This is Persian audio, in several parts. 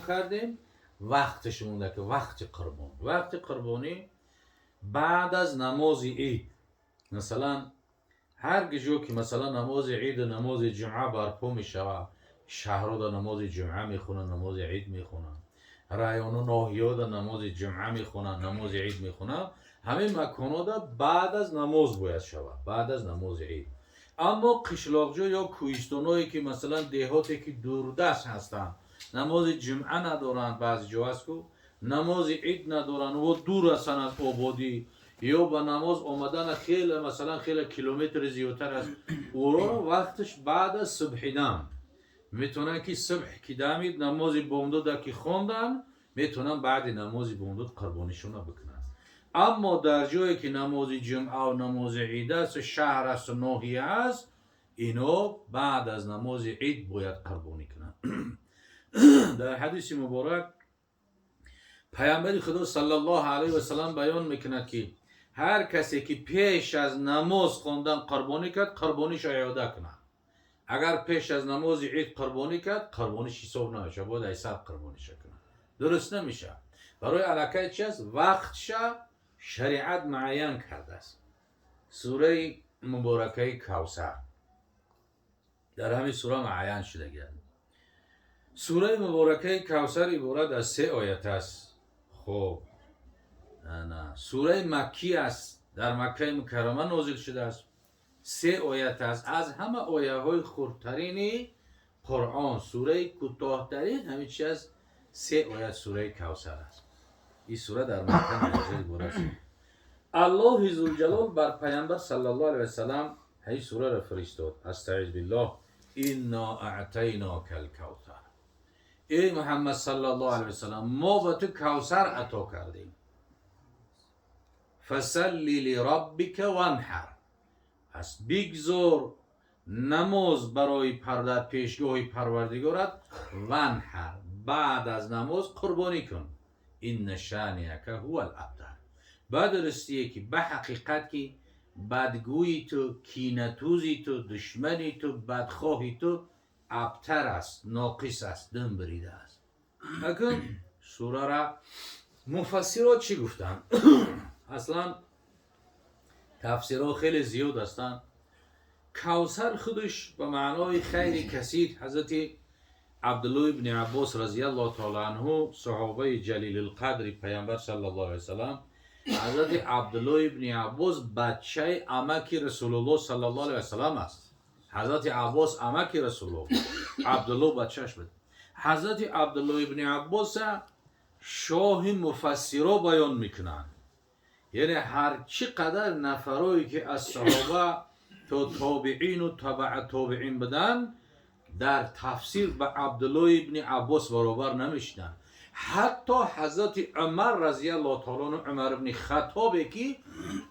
کردیم وقتش مونده که وقت قربانی بعد از نماز عید. مثلا هر جو که مثلا نماز عید و نماز جمعه برپا می شود، شهرها در نماز جمعه میخونن، نماز عید میخونن، رایان و ناحیه در نماز جمعه میخونن، نماز عید میخونن، همه مکانها در بعد از نماز باید شود، بعد از نماز عید. اما قشلاقجا یا کوهستانایی که مثلا دهاتی که دوردست هستن، نماز جمعه ندارن، بعضی جا هست که نماز عید ندارن و دور هستن از آبادی، یا با نماز آمدن خیلی مثلا خیلی کیلومتر زیادتر از اورا، وقتش بعد از صبحیدن میتونن که صبح که دمید نماز بامداد که خوندن، میتونن بعد نماز بامداد قربانیشون بکنن. اما در جایی که نماز جمعه و نماز عید است، شهر است و ناحیه است، اینو بعد از نماز عید باید قربانی کنن. در حدیث مبارک پیامبر خدا صلی الله علیه و سلم بیان میکند که هر کسی که پیش از نماز خوندن قربانی کرد، قربانیش اعاده کنه. اگر پیش از نماز عید قربانی کرد، قربانیش حساب نمیشه، باید ایسر قربانیش کنه، درست نمیشه. برای علاقه چی است؟ وقتش شریعت معین کرده است. سوره مبارکه کوثر در همین سوره معین شده گرد. سوره مبارکه کوثر عبارت از 3 آیت است. خب نه سوره مکی است، در مکه مکرمه نازل شده است. 3 آیت است. از همه آیه های خردترین قرآن، سوره کوتاه‌ترین همین چی از 3 آیت سوره کوثر است. این سوره در مکه نازل بوده است. الله ذوالجلال بر پیامبر صلی الله علیه و سلم این سوره را فرستاد. استعیذ بالله انا اعطیناک الکوثر. ای محمد صلی الله علیه و سلم، ما به تو کوثر عطا کردیم. فصلی لربک وانحر، پس بگذار نماز برای پیشگاه پروردگارت، وانحر، بعد از نماز قربانی کن. این شانئک هو الابتر. بعد رسیه که به حقیقت که بدگویی تو، کینتوزی تو، دشمنی تو، بدخواهی تو ابتر است، ناقص است، دم بریده است. اگر سوره را مفسرات چی گفتن؟ اصلا تفسیرها خیلی زیاد هستند. کوثر خودش به معنای خیلی کثیر، حضرت عبدالله ابن عباس رضی الله تعالی عنه، صحابه جلیل القدر پیامبر صلی الله علیه وسلم، حضرت عبدالله ابن عباس بچه عمک رسول الله صلی الله علیه وسلم است. حضرت عباس عمک رسول الله، عبدالله بچهش بود. حضرت عبدالله ابن عباس شاه مفسرا بیان میکنند. یعنی هر چقدر نفرایی که از صحابه تا تابعین و تبع تابعین بدن، در تفسیر به عبدالله ابن عباس برابر نمیشنن. حتی حضرت عمر رضی الله تعالی عنه، عمر ابن خطابی که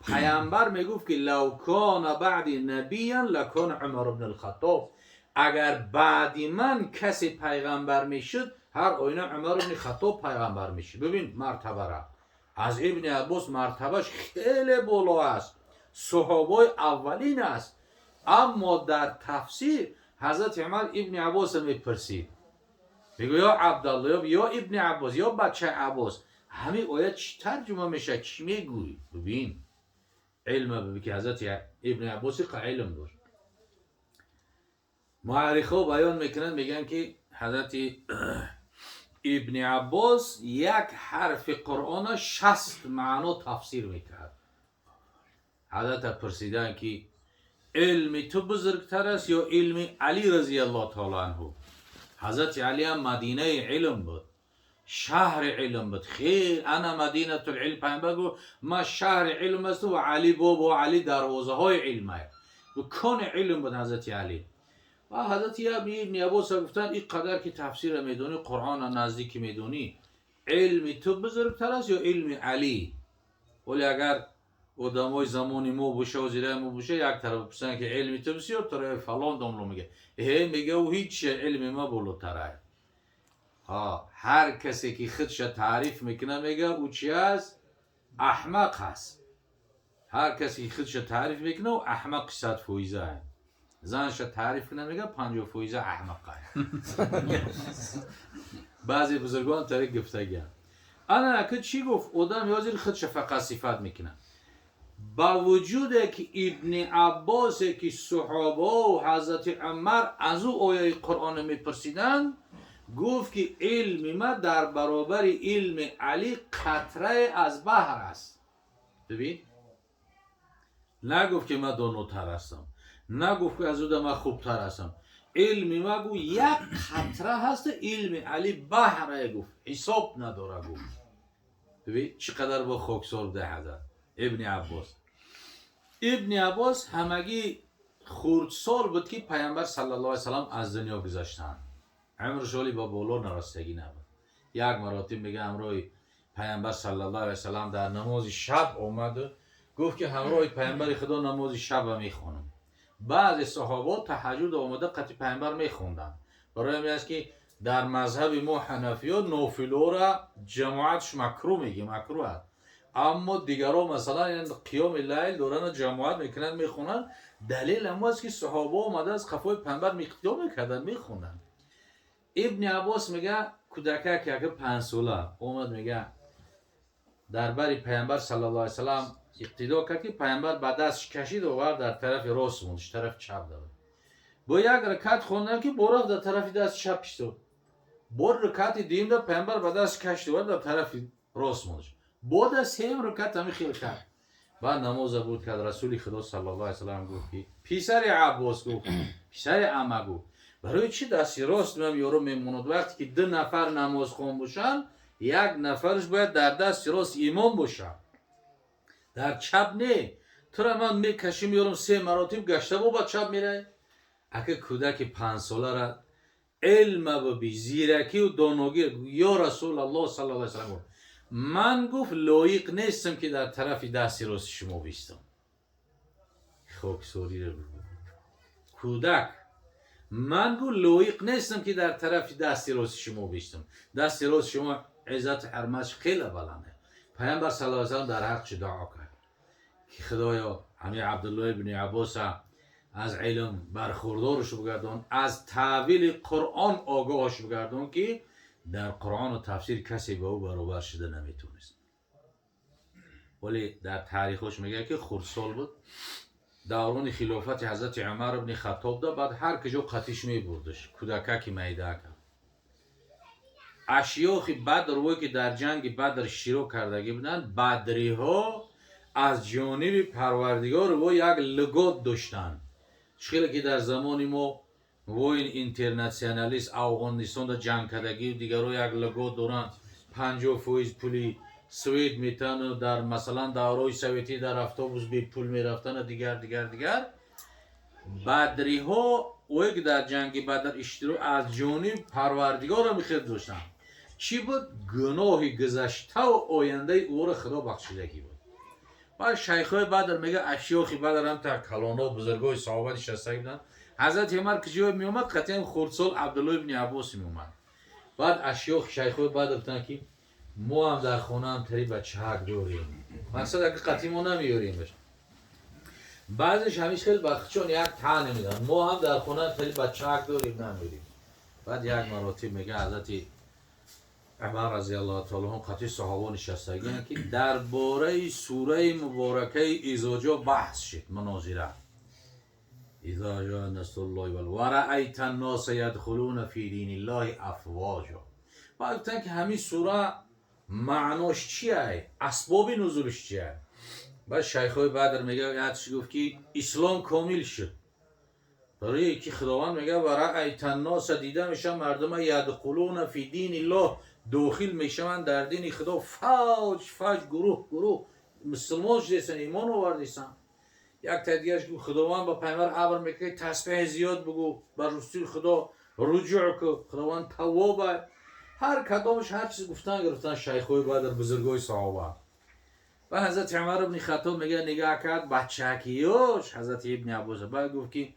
پیامبر میگفت که لو کان بعد نبیا لکان عمر ابن الخطاب، اگر بعد من کسی پیغمبر میشد، هر آینه عمر ابن خطاب پیغمبر میشد. ببین مرتبه را از ابن عباس مرتبهش خیلی بالا است، صحابه اولین است. اما در تفسیر حضرت عمر ابن عباس میپرسید، میگه یا عبدالله یا ابن عباس یا بچه عباس، همین آیت چی ترجمه میشه، چی میگویی؟ ببین علم، ببین که حضرت ابن عباس علم داشت. معرخا بیان میکنن، میگن که حضرت ابن عباس یک حرف قرآن 60 معنا تفسیر میکرد. حضرت پرسیدن که علم تو بزرگتر است یا علم علی رضی الله تعالی عنه؟ حضرت علی هم مدینه علم بود، شهر علم بود. خیر انا مدینه العلم، پیامبر گفت ما شهر علم است و علی بابا علی دروازه های علمه و کان علم بود حضرت علی. و حضرت ابن عباس گفتن این قدر که تفسیر میدونی، قرآن نزدیک میدونی، علم تو بزرگتر است یا علم علی؟ ولی اگر آدمای زمانی ما باشه و زیرای ما باشه، یک طرف بپرسن که علم تو بسیار، طرف فلان داملو میگه میگه او هیچ علم ما بالاتره. هر کسی که خودش تعریف میکنه میگه او چی است؟ احمق هست. هر کسی که خودش تعریف میکنه او احمق 100 فویزه هست. زنش تعریف کنه میگه 50 فویزه احمق هست. بعضی بزرگان طریق گفتگی هم انا اکد چی گفت؟ آدم یازیر خودش فقط صفت میکنه با وجود که ابن عباس که صحابه و حضرت عمر از او آیه قرآن میپرسیدن گفت که علم ما در برابر علم علی قطره از بحر است. ببین نگفت که من داناتر هستم، نگفت که از او من خوبتر هستم، علم ما گفت یک قطره هست، علم علی بحره گفت، حساب نداره گفت. ببین چقدر با خاکسار بوده حضرت ابن عباس. ابن عباس همگی خردسال بود که پیامبر صلی الله علیه وسلم از دنیا گذشتن. عمرش ولی با بالا نرسیدگی نبود. یک مراتب میگه همراه پیامبر صلی الله علیه وسلم در نماز شب اومد، گفت که همراه پیامبر خدا نماز شب میخونم. بعضی صحابه تهجد اومده قطع پیامبر میخوندن. برای همین است که در مذهب ما حنفی‌ها نافله را جماعتش مکروه میگه، مکروه است. اما دیگران مثلا یعنی قیام لیل دوران جماعت میکنن میخونن. دلیل هم است که صحابه اومده از خفای پیامبر اقتدا میکردن میخونن. ابن عباس میگه کودکک که 5 ساله اومد میگه درباره پیامبر صلی الله علیه وسلم اقتدا کرد که پیامبر با دستش کشید و آورد در طرف راست موندش، طرف چپ داد. با یک رکعت خوندن که برو در طرف دست چپ شد. با رکعت دیگه داد پیامبر با دست کشید و در طرف راست موندش. بعد از 3 رکعت هم خیال کرد. بعد نماز بود که رسول خدا صلی الله علیه وسلم گفت که پسر عباس گفت پسر عمه گفت برای چی دست راست میام یارو میموند؟ وقتی که 2 نفر نماز خوان باشن یک نفرش باید در دست راست امام باشه، در چپ نه. تو را من میکشیم یارم 3 مراتب گشته با چپ میره. اگه کودک 5 ساله را علم و زیرکی و دانایی یا رسول الله صلی الله علیه وسلم گفت من گفت لایق نیستم که در طرف دست راست شما بیستم. خاکساری رو کودک من گفت لایق نیستم که در طرف دست راست شما بیستم. دست راست شما عزت حرمتش خیلی بلنده. پیامبر صلی الله علیه وسلم در حقش دعا کرد که خدایا همین عبدالله ابن عباس از علم برخوردارش بگردان، از تعویل قرآن آگاهش بگردان که در قرآن و تفسیر کسی به او برابر شده نمیتونست. ولی در تاریخش میگه که خردسال بود، دوران خلافت حضرت عمر بن خطاب دا، بعد هر کجا قطیش میبردش کودککی میده کرد. اشیاخ بدر وی که در جنگ بدر شروع کردگی بودن، بدری ها از جانب پروردگار و یک لگات داشتن. خیلی که در زمان ما و این اینترنشنالیست افغانستان دا جنگ کردگی و دیگر رو یک لگات دارن 50% پولی سوید میتن و در مثلا دورای سویتی در اتوبوس بی پول میرفتن و دیگر بدری ها و که در جنگ بدر اشتراک از جانب پروردگار هم خود داشتن. چی بود؟ گناه گذشته و آینده او را خدا بخشیدگی بود. بعد شیخای بدر میگه اشیاخ بدر هم تا کلانا بزرگای صحابه نشسته بودن. حضرت عمر که جای می اومد قطعا خردسال عبدالله ابن عباس می اومد. بعد اشیاخ شیخای بدر گفتن که ما هم در خانه هم تری بچه‌ک داریم، مقصد اگه قطعی ما نمیاریم. بعضش همیشه خیلی بخشون یک تا نمیدن، ما هم در خانه تری بچه‌ک داریم نمیاریم. بعد یک مراتب میگه حضرت عمر رضی الله تعالی عنه قطعی صحابه نشستگی که درباره سوره مبارکه اذا جاء بحث شد، مناظره اذا جاء نصر الله و رأیت الناس يدخلون فی دین الله افواجا. بعد گفتن که همین سوره معناش چیه؟ اسباب نزولش چیه؟ بعد شیخای بدر میگه یادش گفت که اسلام کامل شد. برای که خداوند میگه و رأیت الناس دیده میشن مردم یدخلون فی دین الله داخل میشن در دین خدا فوج گروه مسلمان شدیسن ایمان آوردیسن. یک تدیهش گفت خداوند با پیامبر امر میکنه تسبیح زیاد بگو، بر رسول خدا رجوع کو، خداوند توابه. هر کدامش هر چیز گفتن شیخای بدر بزرگای صحابه. و حضرت عمر ابن خطاب میگه نگاه کرد بچه‌کیوش حضرت ابن عباس. بعد گفت که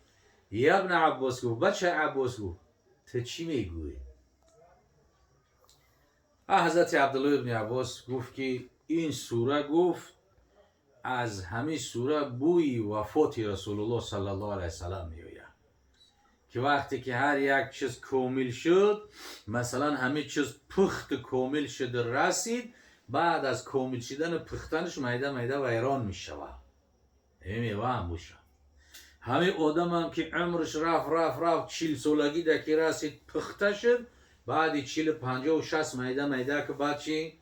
یا ابن عباس گفت بچه عباس گفت تو چی میگویی؟ حضرت عبدالله ابن عباس گفت که این سوره گفت از همین سوره بوی وفات رسول الله صلی الله علیه وسلم میآید که وقتی که هر یک چیز کامل شد، مثلا همه چیز پخت کامل شد رسید، بعد از کامل شدن پختنش میده میده ویران میشود. این میوه هم باشه. همه آدم هم که عمرش رفت 40 سالگی دکی رسید پخته شد، بعد 40 50 و 60 میده که بعد چی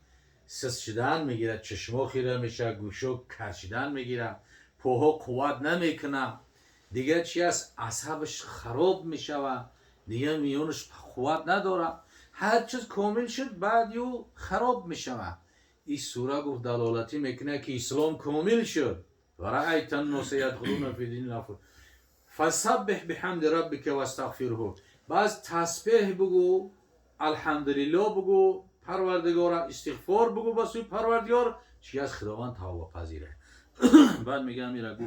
سس شدن میگیره، چشما خیره میشه، گوشو کشیدن میگیره، پاها قوت نمیکنه، دیگه چی است عصبش خراب میشه، دیگه میونش قوت نداره، هر چیز کامل شد بعد یو خراب میشه. این سوره گفت دلالتی میکنه که اسلام کامل شد. و رأیت الناس یدخلون فی دین الله افواجا فسبح بحمد ربک و استغفره. باز تسبیح بگو، الحمدلله بگو، پروردگار استغفار بگو با سوی پروردگار، چی از خداوند توبه پذیره. بعد میگم میره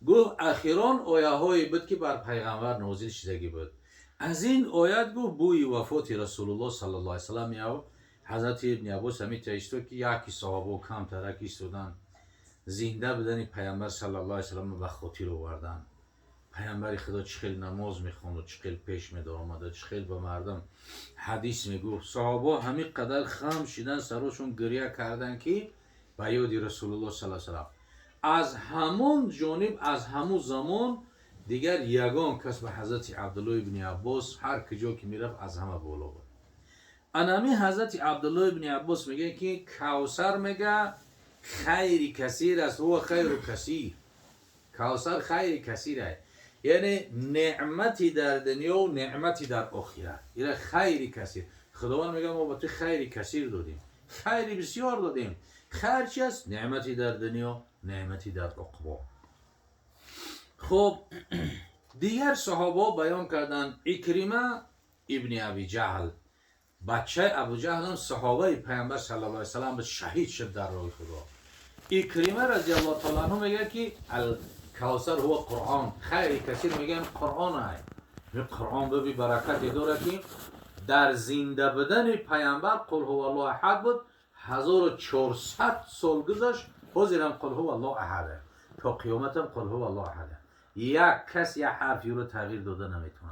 گفت اخیران آیه هایی بود که بر پیغمبر نازل شدگی بود. از این آیت گفت بوی وفات رسول الله صلی الله علیه وسلم یا حضرت ابن عباس همی تایشتو که یکی صحابه کم ترکی شدن، زنده بدن پیامبر صلی الله علیه وسلم به خاطر آوردن. پیامبر خدا چخیل نماز میخوند و چخیل پیش میدامد و چخیل به مردم حدیث میگفت. صحابه همین قدر خم شدن، سرشون گریه کردن که به یاد رسول الله صلی الله علیه وسلم. از همون جانب، از همون زمان دیگر یگان کس به حضرت عبدالله ابن عباس هر کجا که میرفت از همه بالا بود. انمی حضرت عبدالله ابن عباس میگه که کوثر میگه خیری کثیر است و خیر کثیر. کوثر خیری کثیره، یعنی نعمتی در دنیا و نعمتی در آخرت. یعنی خیری کثیر. خداوند میگه ما به تو خیری کثیر دادیم، خیری بسیار دادیم. خیر چی است؟ نعمتی در دنیا، نعمتی در عقبا. خب دیگر صحابه بیان کردن. اکرمه ابن ابی جهل، بچه ابو جهل هم صحابه پیامبر صلی الله علیه وسلم شهید شد در راه خدا. اکرمه رضی الله تعالی عنه میگه که الکوثر هو قرآن، خیلی کثیر میگن قرآن است. قرآن به برکتی داره که در زنده بدن پیامبر قل هو الله احد بود. 1400 سال گذشت بازیرم قل هو الله احد، تا قیامت هم قل هو الله احد. یک کس یک حرفی رو تغییر داده نمیتونه.